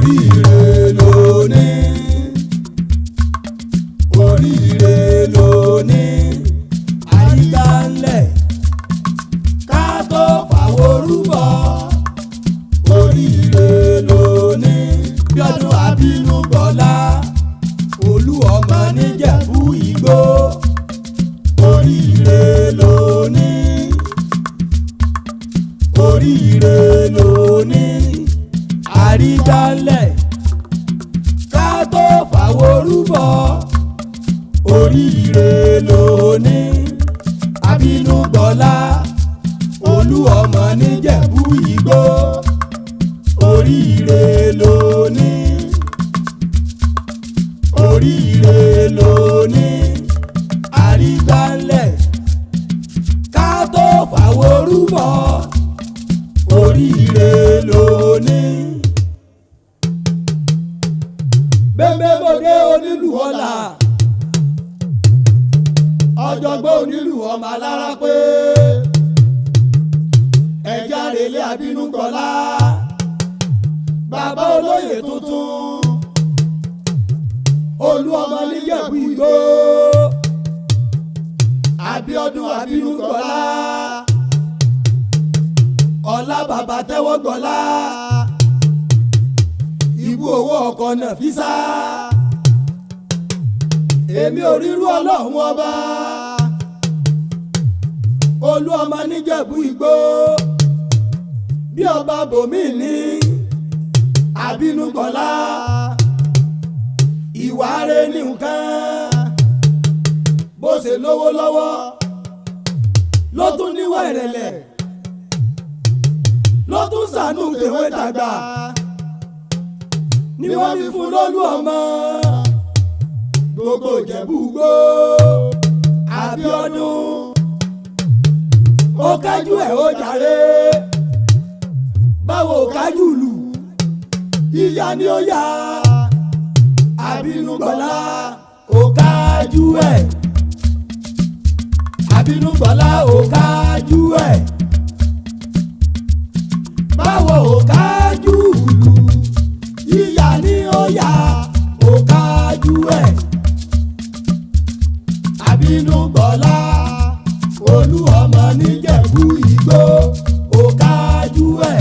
oríire lóní, oríire lóní, àyíká ńlẹ̀ ká tó fàwọ̀ rúbọ. Oríire lóní, bí ọdún àbínú gbọ́lá, olú ọmọ níjẹ̀bú Ìgbó. Oríire lóní, oríire lóní, àríjálẹ̀ ká tó fàwọ̀ rúbọ. Oríire lóní, àbínú gbọ́lá, olú ọmọ níjẹ̀bú Ìgbó. Oríire lóní, oríire lóní, àríjálẹ̀ ká tó fàwọ̀ rúbọ. Oríire lóní. Benbe Onilu Ola, ọ̀jọ̀gbọ́n onílù ọmọ alára pé ẹ̀já relé àbínú gbọ́lá, bàbá olóyè tuntun, olú ọmọ níjẹ̀bú Ìgbó, Abíọ́dún àbínú gbọ́lá, ọlá bàbá tẹ́wọ́ gbọ́lá, ìbú owó ọkọ̀ Nàfísà, èmi ò rírú ọlọ́run ọba, olú ọmọ níjẹ̀bú Ìgbó, bí ọba bòmí ní àbínú gbọ́lá, ìwà rẹ̀ ní nǹkan, bó ṣe lówó lọ́wọ́ ló tún níwà ìrẹ̀lẹ̀, ló tún ṣàánú tèwe tàgbà, ni wọ́n fi fún lólú ọmọ gbogbo Ìjẹ̀bú Ìgbó. Abíọ́dún ó kájú ẹ̀ ó jàre, báwo kájú lù ìyá ni ó yá. Àbínú gbọ́lá ó kájú ẹ̀, àbínú gbọ́lá ó kájú ẹ̀, báwo ó kájú lù ìyá ni ó yá. Ó kájú ẹ̀, àbínú gbọ́lá, olú ọmọ níjẹ̀bú Ìgbó. Ó kájú ẹ̀,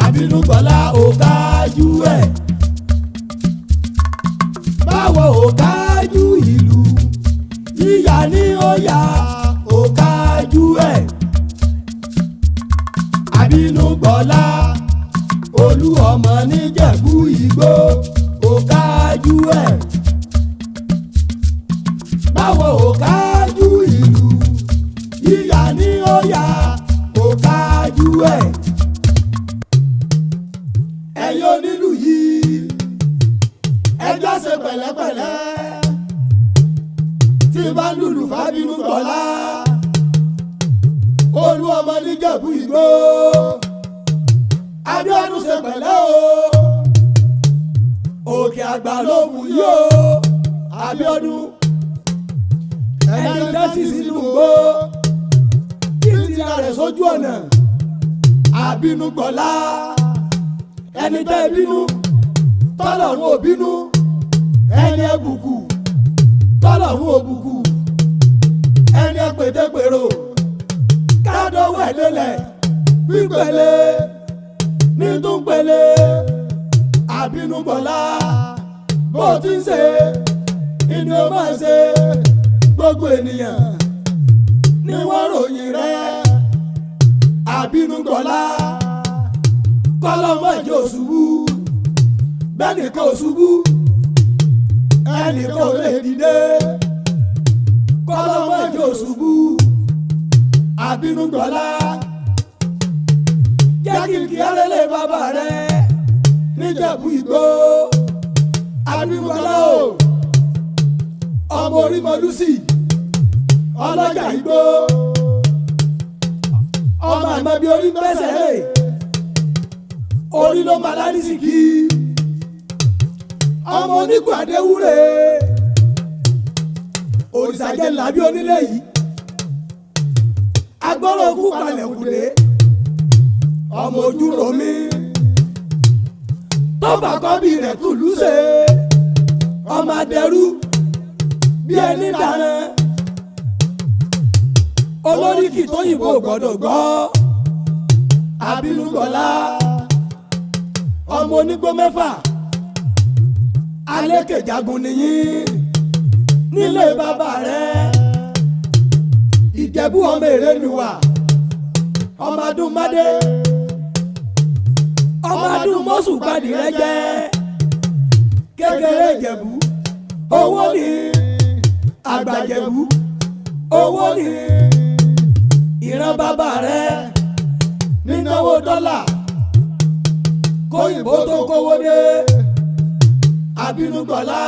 àbínú gbọ́lá ó kájú ẹ̀, báwo ó kájú ìlú ìyá ni ó yá. Ó kájú ẹ̀, àbínú gbọ́lá, olú ọmọ níjẹ̀bú Ìgbó. Ó kájú ẹ̀, báwo ó kájú ìlú ìyá ni ó yá. Ó kájú ẹ̀. Ẹ̀yin onílù yìí ẹjọ́ ṣe pẹ̀lẹ́pẹ̀lẹ́, tí bá lùlù fábínú gbọ́lá, olú ọmọ níjẹ̀bú Ìgbó. Abíọ́dún ṣe pẹ̀lẹ́ o, òkè àgbà ló mú yí o. Abíọ́dún ẹni dẹ́sí sínú gbó, kí n ti ra rẹ̀ sójú ọ̀nà. Àbínú gbọ́lá ẹni tẹ́ bínú tọ́lọ́run ò bínú, ẹni ẹ̀bùkù tọ́lọ́run ò bùkù, ẹni ẹ̀pètèpèrò kádọ́wọ́ ẹ̀ lélẹ̀ pípele ní tún pele. Àbínú gbọ́lá bó ti ń ṣe inú ó máa ṣe, gbogbo ènìyàn ni wọ́n ròyìn rẹ̀. Àbínú gbọ́lá kọ́lọ́mọ ìjọ ṣubú, bẹ́nìkan ò ṣubú ẹnìkan ò lè dìde, kọ́lọ́mọ ìjọ ṣubú. Àbínú gbọ́lá jẹ́ kí n kí arẹ́lẹ̀ bàbá rẹ̀ níjẹ̀bú Ìgbó. Àbínú gbọ́lá o, ọmọ orímọlúsì ọlọ́jà Ìgbó, ọmọ àmọ́ bí orí pẹ́sẹ̀ rẹ̀, orí ló máa lárísìkí, ọmọ onígun àdéwúre, òrìṣàjẹ́ làbí onílé yìí, agbọ́rọ̀ òkú palẹ̀ kùdé, ọmọ ojú romi ọfà kọ́bí rẹ̀ tùlú ṣe ọmọ adẹ́rú bí ẹni dáná olóríkì tóyìnbó gbọ́dọ̀ gbọ́ Abínúgbọ̀lá ọmọ onígbó mẹ́fà alékèjagun nìyí nílé bàbá rẹ̀ Ìjẹ̀bú ọmọ Èrèlúwà ọmọ Adúmádé ọmọ Adúmọ̀ṣù gbadì rẹ̀ jẹ́ kékeré Ìjẹ̀bú owó ní àgbàjẹ̀bú owó ní ìran bàbá rẹ̀ nínáwó dọ́là kóyìnbó tó kówó dé Abínúgbọ̀lá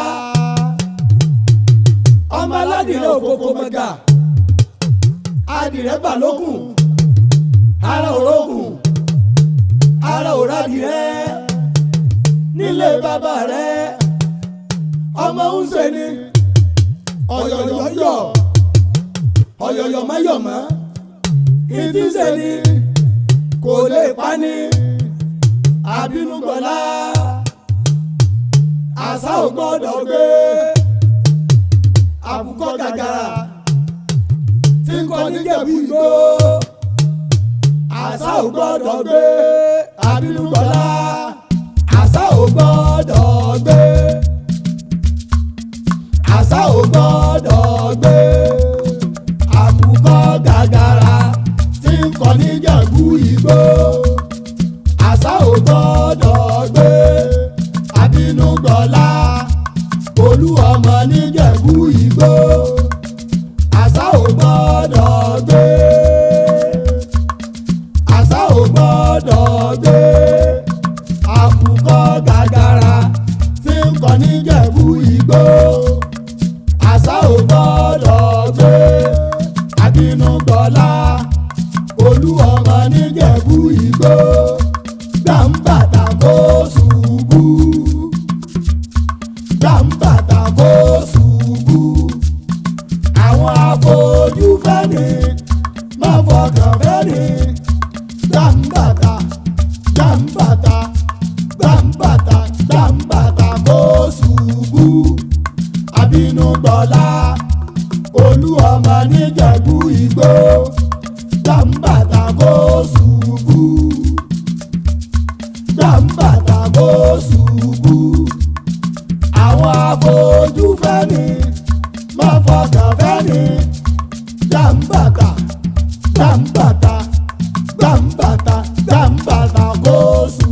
ọmọ aládìrẹ òkòkò mẹ́gà adìrẹ balógun ara òrógùn ara òrádìrẹ nílé bàbá rẹ̀ ọmọ ń ṣe ni ọ̀yọ̀yọ̀yọ̀ ọ̀yọ̀yọ̀ máyọ̀mọ́ ìdí ṣe ni kò lè pa ni Abínúgbọ̀lá àṣà ò gbọ́dọ̀ gbé àbùkọ́ gàgàrà tí ń kọ́ níjẹ̀bú Ìgbò àṣà ò gbọ́dọ̀ gbé Abínúgbọ̀lá àṣà ò gbọ́dọ̀ gbé àṣà ò gbọ́dọ̀ gbé àbùkọ́ gàgàrà tí ń kọ́ níjẹ̀bú Ìgbò àṣà ò gbọ́dọ̀ gbé Abínúgbọ̀lá olú ọmọ níjẹ̀bú Ìgbò àṣà ò gbọ́dọ̀ gbé àṣà ò gbọ́dọ̀ gbé àkùkọ gàgàrà tí ń kọ́ níjẹ̀bú Ìgbò àṣà ò gbọ́dọ̀ gbé Abínúgbọ̀lá olú ọmọ níjẹ̀bú Ìgbò gbàǹbàtà kó ṣubú gbàǹbàtà kó ṣubú àwọn afojúfẹ́ni má fọkàn fẹ́ni gbàǹbàtà gbàǹbàtà gbàǹbàtà gbàǹbàtà kó ṣubú Abínúgbọ̀lá olú ọmọ níjẹ̀bú Ìgbò gbàǹbàtà kó ṣubú gbàǹbàtà kó ṣubú àwọn afojúfẹ́ni má fọkàn fẹ́ni gbàǹbàtà gbàǹbàtà gbàǹbàtà gbàǹbàtà kó ṣubú.